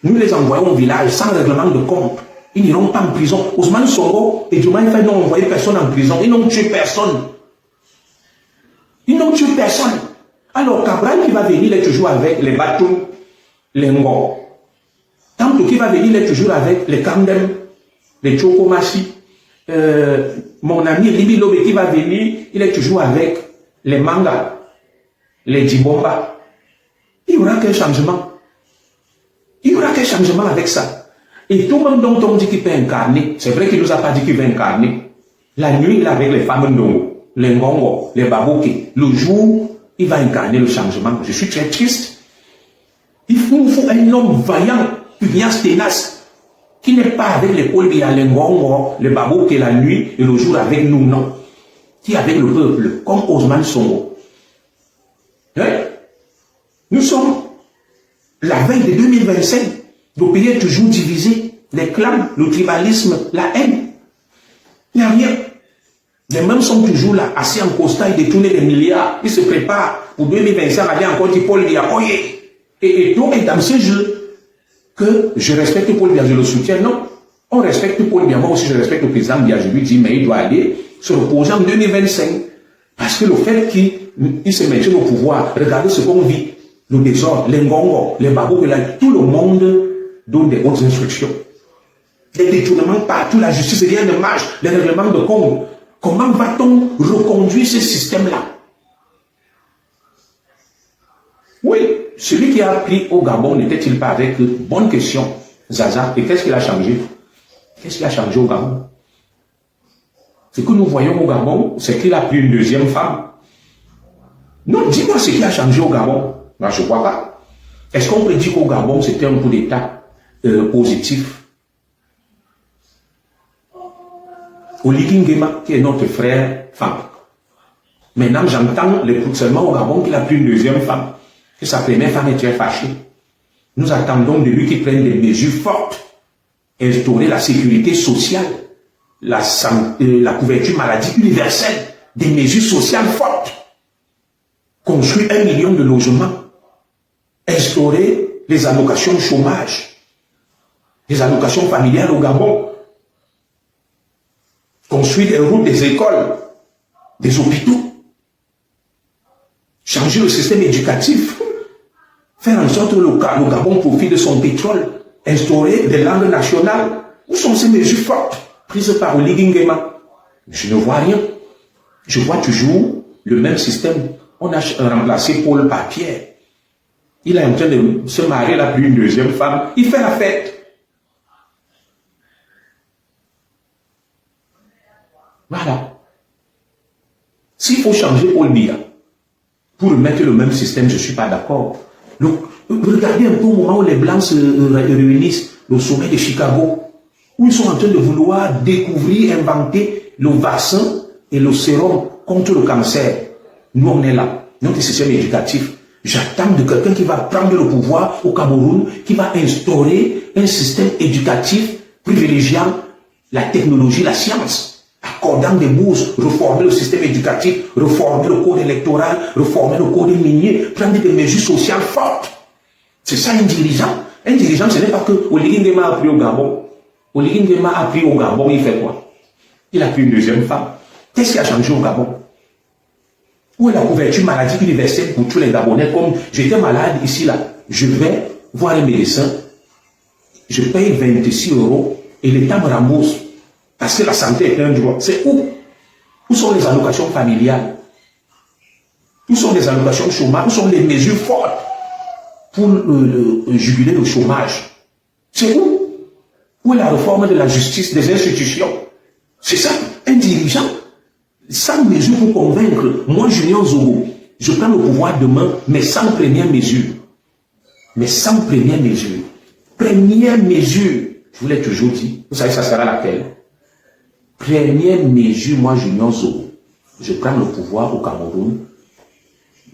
Nous les envoyons au village sans règlement de compte. Ils n'iront pas en prison. Ousmane Sonko et Diomaye Faye n'ont envoyé personne en prison. Ils n'ont tué personne. Ils n'ont tué personne. Alors Cabral qui va venir, il est toujours avec les Batou, les Ngo. Tanto qui va venir, il est toujours avec les Kandem, les Chokomachi. Mon ami Libi Lobe qui va venir, il est toujours avec les Manga, les Djibomba. Il y aura quel changement? Il y aura quel changement avec ça? Et tout le monde dont on dit qu'il peut incarner, c'est vrai qu'il ne nous a pas dit qu'il va incarner. La nuit, il est avec les femmes Ndongo, les Ngongo, les Babouké. Le jour, il va incarner le changement. Je suis très triste. Il faut un homme vaillant, pugnace, ténace, qui n'est pas avec les Kolbia, les Ngongo, les Babouké la nuit et le jour avec nous, non. Qui est avec le peuple, comme Ousmane Sonko. Hein? Nous sommes la veille de 2025. Le pays est toujours divisé. Les clans, le tribalisme, la haine. Il n'y a rien. Les mêmes sont toujours là, assis en costard, ils détournent les milliards. Ils se préparent pour 2025, aller encore dire Paul Biya. Oh yeah. Et tout est dans ce jeu que je respecte Paul Biya, je le soutiens. Non, on respecte Paul Biya. Moi aussi, je respecte le président Biya. Je lui dis, mais il doit aller se reposer en 2025. Parce que le fait qu'il se maintienne au pouvoir, regardez ce qu'on vit. Le désordre, les Ngongo, les Babou, tout le monde donne des hautes instructions. Les détournements partout, la justice, rien ne marche, les règlements de compte. Comment va-t-on reconduire ce système-là? Oui, celui qui a pris au Gabon n'était-il pas avec eux? Bonne question, Zaza. Et qu'est-ce qu'il a changé? Qu'est-ce qui a changé au Gabon? Ce que nous voyons au Gabon, c'est qu'il a pris une deuxième femme. Non, dis-moi ce qui a changé au Gabon. Moi, je ne vois pas. Est-ce qu'on peut dire qu'au Gabon, c'était un coup d'État positif? Oligui Nguema, qui est notre frère femme. Maintenant, j'entends seulement au Gabon qu'il a pris une deuxième femme, que sa première femme est très fâchée. Nous attendons de lui qu'il prenne des mesures fortes, instaurer la sécurité sociale, la couverture maladie universelle, des mesures sociales fortes, construire 1 million de logements, instaurer les allocations chômage, les allocations familiales au Gabon, construire des routes, des écoles, des hôpitaux, changer le système éducatif, faire en sorte que le Gabon profite de son pétrole, instaurer des langues nationales. Où sont ces mesures fortes prises par Oligui Nguema? Je ne vois rien. Je vois toujours le même système. On a remplacé Paul par Pierre. Il est en train de se marier là plus une deuxième femme. Il fait la fête. Voilà. S'il faut changer Paul Biya pour remettre le même système, je ne suis pas d'accord. Regardez un peu au moment où les Blancs se réunissent au sommet de Chicago, où ils sont en train de vouloir découvrir, inventer le vaccin et le sérum contre le cancer. Nous, on est là. Notre système éducatif. J'attends de quelqu'un qui va prendre le pouvoir au Cameroun, qui va instaurer un système éducatif privilégiant la technologie, la science, accordant des bourses, reformer le système éducatif, reformer le code électoral, reformer le code minier, prendre des mesures sociales fortes. C'est ça un dirigeant. Un dirigeant, ce n'est pas que Oligui Nguema a pris au Gabon. Oligui Nguema a pris au Gabon, il fait quoi? Il a pris une deuxième femme. Qu'est-ce qui a changé au Gabon? Où est la couverture maladie universelle pour tous les Gabonais? Comme j'étais malade ici, là, je vais voir un médecin, je paye 26 € et l'État me rembourse. Parce que la santé est un droit. C'est où? Où sont les allocations familiales? Où sont les allocations de chômage? Où sont les mesures fortes pour juguler le chômage? C'est où? Où est la réforme de la justice, des institutions? C'est ça, un dirigeant. Sans mesure pour convaincre, moi, Julien Zogo, je prends le pouvoir demain, mais sans première mesure. Mais sans première mesure. Première mesure, je vous l'ai toujours dit, vous savez, ça sera laquelle? Première mesure, moi, Julien Zogo, je prends le pouvoir au Cameroun,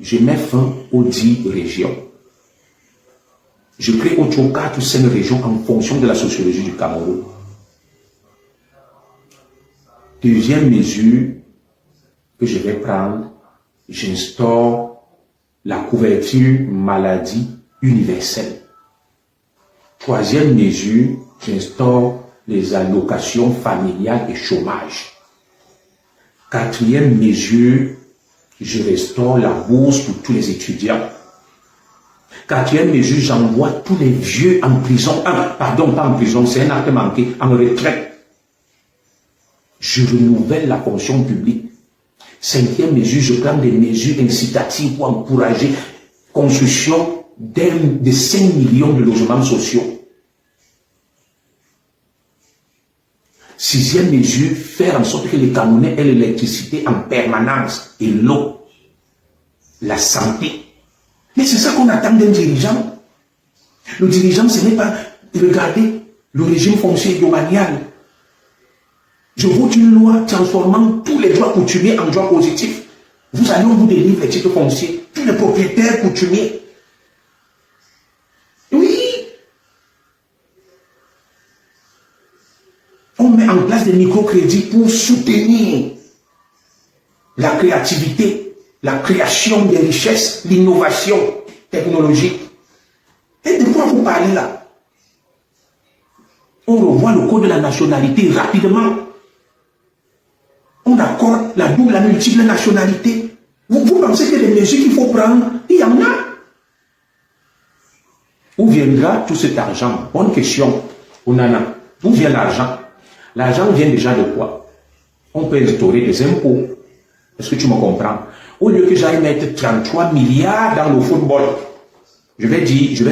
je mets fin aux 10 régions. Je crée autour 4 ou 5 régions en fonction de la sociologie du Cameroun. Deuxième mesure que je vais prendre, j'instaure la couverture maladie universelle. Troisième mesure, j'instaure les allocations familiales et chômage. Quatrième mesure, je restaure la bourse pour tous les étudiants. Quatrième mesure, j'envoie tous les vieux en prison. Pardon, pas en prison, c'est un acte manqué, en retraite. Je renouvelle la fonction publique. Cinquième mesure, je prends des mesures incitatives pour encourager la construction de 5 millions de logements sociaux. Sixième mesure, faire en sorte que les Camerounais aient l'électricité en permanence et l'eau, la santé. Mais c'est ça qu'on attend d'un dirigeant. Le dirigeant, ce n'est pas de regarder le régime foncier domanial. Je vote une loi transformant tous les droits coutumiers en droits positifs. Vous allez, on vous délivre les titres fonciers, tous les propriétaires coutumiers. Oui. On met en place des microcrédits pour soutenir la créativité, la création des richesses, l'innovation technologique. Et de quoi vous parlez là? On revoit le code de la nationalité rapidement. On accorde la double, la multiple nationalité. Vous pensez que les mesures qu'il faut prendre, il y en a. Où viendra tout cet argent? Bonne question, Onana. D'où vient l'argent? L'argent vient déjà de quoi? On peut instaurer des impôts. Est-ce que tu me comprends? Au lieu que j'aille mettre 33 milliards dans le football, je vais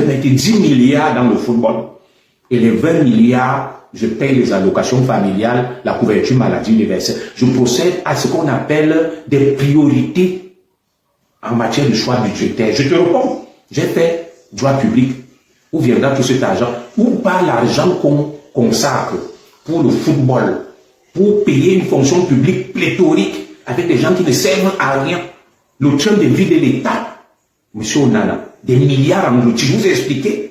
mettre 10 milliards dans le football. Et les 20 milliards, je paye les allocations familiales, la couverture maladie universelle. Je procède à ce qu'on appelle des priorités en matière de choix budgétaire. Je te réponds, j'ai fait droit public. Où viendra tout cet argent? Où part l'argent qu'on consacre pour le football, pour payer une fonction publique pléthorique avec des gens qui ne servent à rien? Le train de vie de l'État, monsieur Onana, des milliards en outils, je vous ai expliqué.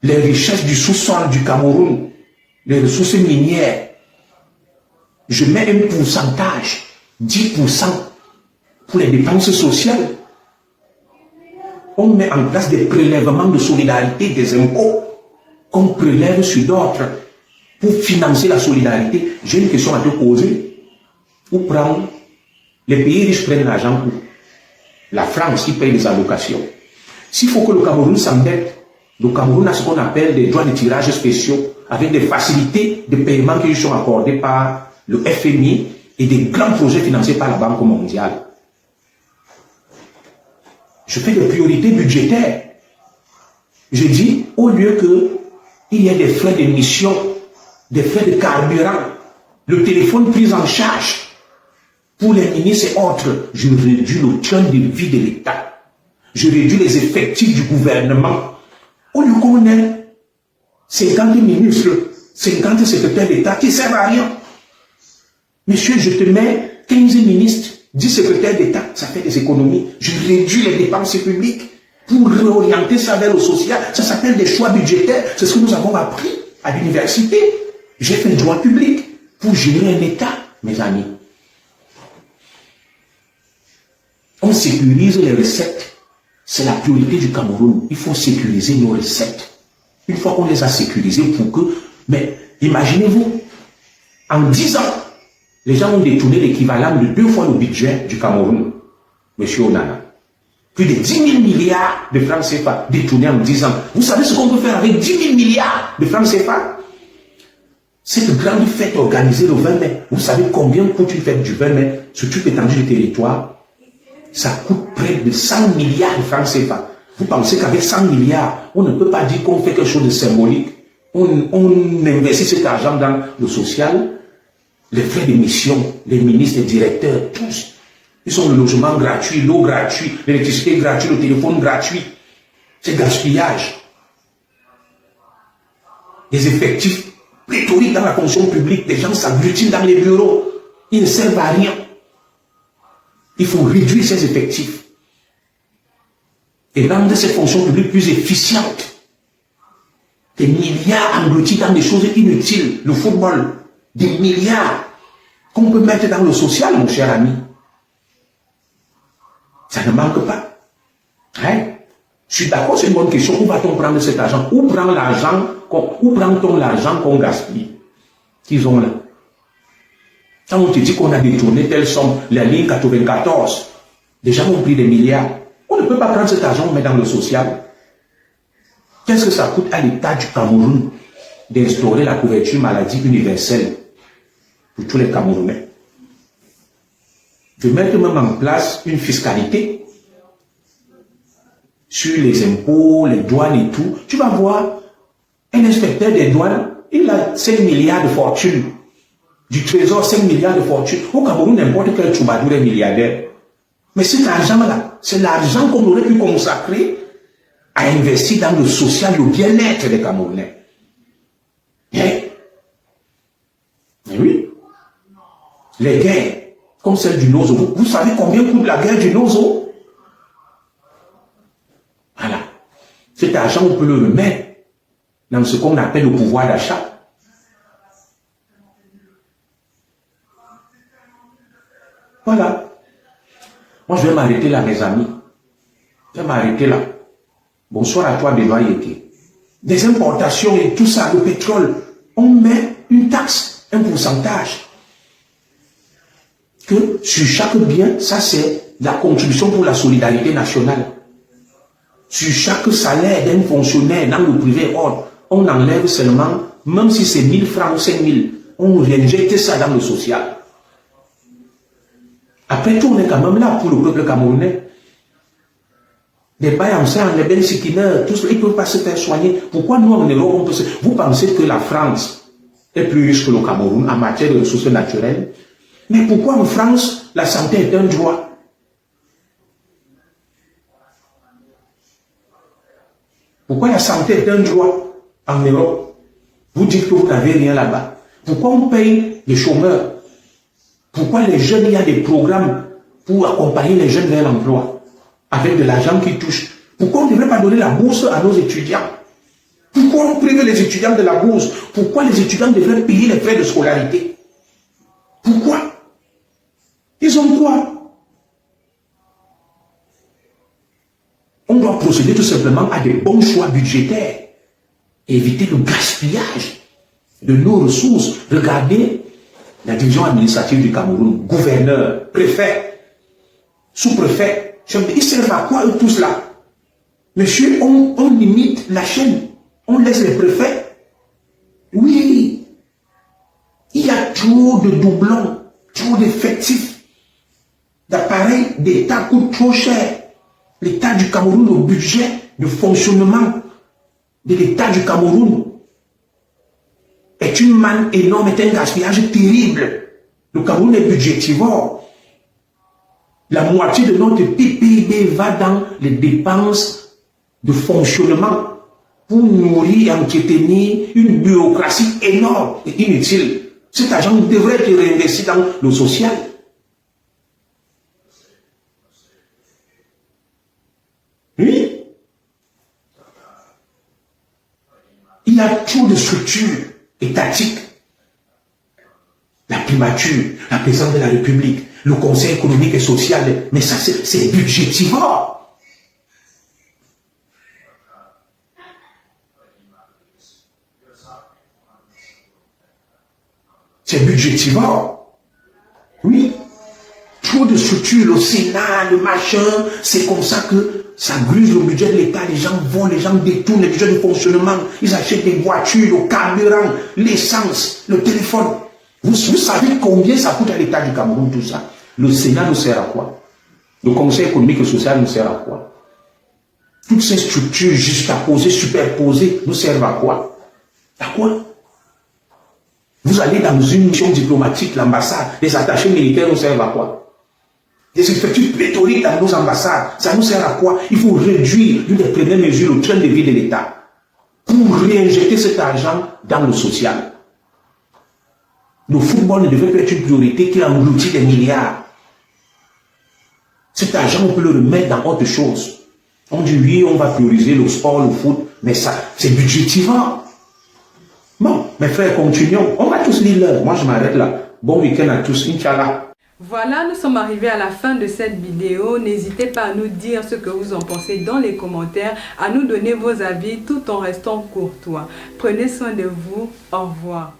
Les richesses du sous-sol du Cameroun, les ressources minières, je mets un pourcentage, 10% pour les dépenses sociales. On met en place des prélèvements de solidarité, des impôts qu'on prélève sur d'autres. pour financer la solidarité, j'ai une question à te poser. Où prendre? Les pays riches prennent l'argent où? La France qui paye les allocations. S'il faut que le Cameroun s'endette, le Cameroun a ce qu'on appelle des droits de tirage spéciaux avec des facilités de paiement qui lui sont accordées par le FMI et des grands projets financés par la Banque mondiale. Je fais des priorités budgétaires. Je dis, au lieu qu'il y ait des frais d'émission, des frais de carburant, le téléphone pris en charge pour les ministres et autres, je réduis le train de vie de l'État. Je réduis les effectifs du gouvernement. Au lieu qu'on ait 50 ministres, 50 secrétaires d'État qui ne servent à rien. Monsieur, je te mets 15 ministres, 10 secrétaires d'État, ça fait des économies. Je réduis les dépenses publiques pour réorienter ça vers le social. Ça s'appelle des choix budgétaires. C'est ce que nous avons appris à l'université. J'ai fait le droit public pour gérer un État, mes amis. On sécurise les recettes. C'est la priorité du Cameroun. Il faut sécuriser nos recettes. Une fois qu'on les a sécurisées pour que... Mais imaginez-vous, en 10 ans, les gens ont détourné l'équivalent de 2 fois le budget du Cameroun. Monsieur Onana. Plus de 10 000 milliards de francs CFA détournés en 10 ans. Vous savez ce qu'on peut faire avec 10 000 milliards de francs CFA? Cette grande fête organisée le 20 mai, vous savez combien coûte une fête du 20 mai sur toute l'étendue du territoire? Ça coûte près de 100 milliards de francs CFA. Vous pensez qu'avec 100 milliards, on ne peut pas dire qu'on fait quelque chose de symbolique? On investit cet argent dans le social, les frais d'émission, les ministres, les directeurs, tous. Ils ont le logement gratuit, l'eau gratuite, l'électricité gratuite, le téléphone gratuit. C'est gaspillage. Les effectifs pléthoriques dans la fonction publique, les gens s'agglutinent dans les bureaux. Ils ne servent à rien. Il faut réduire ces effectifs et rendre ces fonctions publiques plus efficientes. Des milliards engloutis dans des choses inutiles, le football, des milliards qu'on peut mettre dans le social, mon cher ami. Ça ne manque pas. Hein? Je suis d'accord, c'est une bonne question. Où va-t-on prendre cet argent? Où prend-on l'argent qu'on gaspille? Qu'ils ont là? Quand on te dit qu'on a détourné telle somme, la ligne 94, les gens ont pris des milliards. On ne peut pas prendre cet argent et mettre dans le social. Qu'est-ce que ça coûte à l'État du Cameroun d'instaurer la couverture maladie universelle pour tous les Camerounais? De mettre même en place une fiscalité sur les impôts, les douanes et tout. Tu vas voir un inspecteur des douanes, il a 5 milliards de fortune. Du trésor, 5 milliards de fortune. Au Cameroun, n'importe quel troubadour est milliardaire. Mais cet argent-là, c'est l'argent qu'on aurait pu consacrer à investir dans le social, le bien-être des Camerounais. Mais oui. Les guerres, comme celle du Nozo. Vous savez combien coûte la guerre du Nozo? Voilà. Cet argent, on peut le mettre dans ce qu'on appelle le pouvoir d'achat. Voilà. Moi, je vais m'arrêter là, mes amis. Je vais m'arrêter là. Bonsoir à toi, Benoît Yeke. Des importations et tout ça, le pétrole, on met une taxe, un pourcentage. Que sur chaque bien, ça c'est la contribution pour la solidarité nationale. Sur chaque salaire d'un fonctionnaire dans le privé ordre, on enlève seulement, même si c'est 1000 francs ou 5000, on réinjecte ça dans le social. Après tout, on est quand même là pour le peuple camerounais. Les bails-en-sang, les bensikineurs, tout ça, ils ne peuvent pas se faire soigner. Pourquoi nous, en Europe, on peut se... Vous pensez que la France est plus riche que le Cameroun en matière de ressources naturelles? Mais pourquoi en France, la santé est un droit? Pourquoi la santé est un droit en Europe? Vous dites que vous n'avez rien là-bas. Pourquoi on paye les chômeurs? Pourquoi les jeunes, il y a des programmes pour accompagner les jeunes vers l'emploi avec de l'argent qui touche? Pourquoi on ne devrait pas donner la bourse à nos étudiants? Pourquoi on prive les étudiants de la bourse? Pourquoi les étudiants devraient payer les frais de scolarité? Pourquoi? Ils ont quoi? On doit procéder tout simplement à des bons choix budgétaires et éviter le gaspillage. de nos ressources. Regardez la division administrative du Cameroun, gouverneur, préfet, sous-préfet. Ils servent à quoi eux tous là? Monsieur, on limite la chaîne. On laisse les préfets. Oui. Il y a trop de doublons, trop d'effectifs. D'appareils d'État coûtent trop cher. L'État du Cameroun, le budget de fonctionnement de l'État du Cameroun est une manne énorme, est un gaspillage terrible. Le Cameroun est budgétivore. La moitié de notre PIB va dans les dépenses de fonctionnement pour nourrir et entretenir une bureaucratie énorme et inutile. Cet argent devrait être réinvesti dans le social. Oui. Il y a trop de structures étatiques. La primature, la présidence de la République, le Conseil économique et social, mais ça c'est budgétivore. C'est budgétivore. Oui. Trop de structures, le Sénat, le machin, c'est comme ça que ça gruse le budget de l'État. Les gens vont, les gens détournent le budget de fonctionnement. Ils achètent des voitures, le carburant, l'essence, le téléphone. Vous savez combien ça coûte à l'État du Cameroun tout ça? Le Sénat nous sert à quoi? Le Conseil économique et social nous sert à quoi? Toutes ces structures juxtaposées, superposées, nous servent à quoi? À quoi? Vous allez dans une mission diplomatique, l'ambassade, les attachés militaires nous servent à quoi? Des effectifs pléthoriques dans nos ambassades, ça nous sert à quoi? Il faut réduire l'une des premières mesures le train de vie de l'État pour réinjecter cet argent dans le social. Le football ne devrait pas être une priorité qui engloutit des milliards. Cet argent, on peut le remettre dans autre chose. On dit oui, on va prioriser le sport, le foot, mais ça, c'est budgétivant. Bon, mes frères, continuons. On va tous lire l'heure. Moi, je m'arrête là. Bon week-end à tous. Inch'Allah. Voilà, nous sommes arrivés à la fin de cette vidéo. N'hésitez pas à nous dire ce que vous en pensez dans les commentaires, à nous donner vos avis tout en restant courtois. Prenez soin de vous. Au revoir.